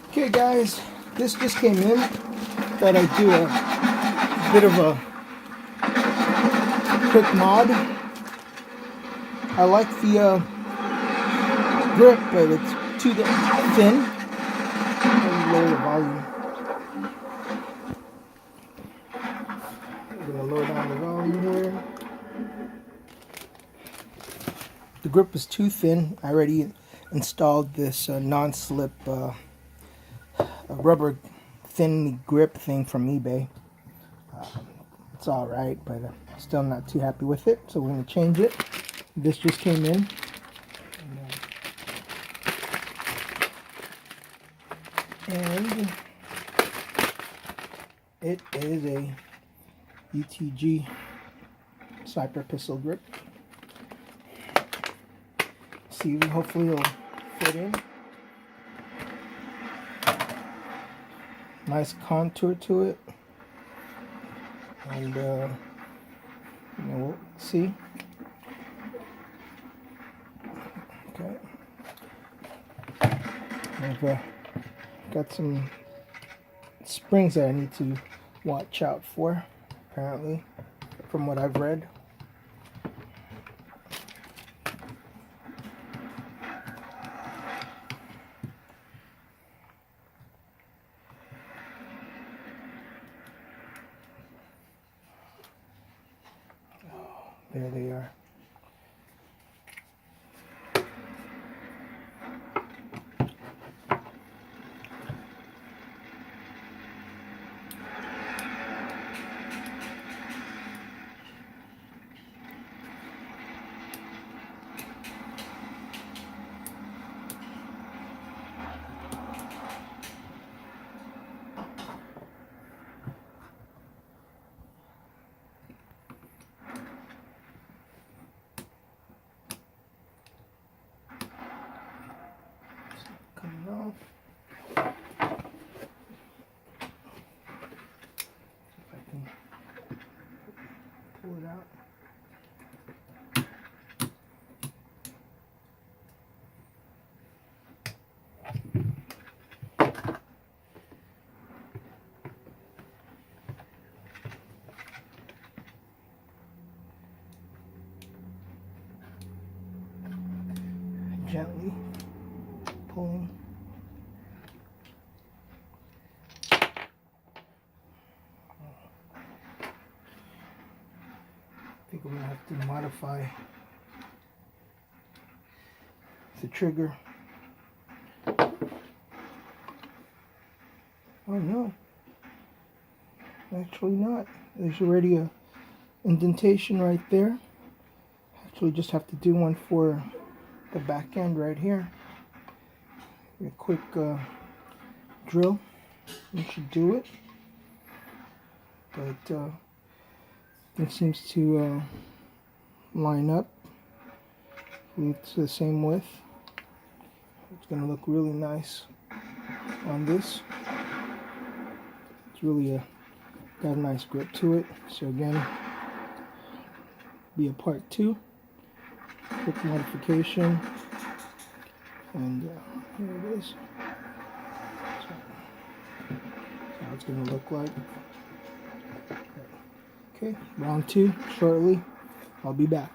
Okay guys, this just came in. Thought I'd do a bit of a quick mod. I like the grip, but it's too thin. Let me lower the volume. I'm gonna lower down the volume here. The grip is too thin. I already installed this non-slip rubber thin grip thing from eBay. It's alright, but I'm still not too happy with it, so we're going to change it. This just came in. And it is a UTG sniper pistol grip. See, hopefully it'll fit in. Nice contour to it. And we'll see. Okay. I've got some springs that I need to watch out for, apparently, from what I've read. There they are. Coming off. See if I can pull it out. Gently pulling. I think I'm gonna have to modify the trigger. Oh no, actually not. There's already a indentation right there. Actually just have to do one for the back end right here. A quick drill, you should do it. But it seems to line up. It's the same width. It's going to look really nice on this. It's really got a nice grip to it. So again, be a part 2. Quick modification. And here it is. So that's how it's going to look like. Okay, round 2 shortly. I'll be back.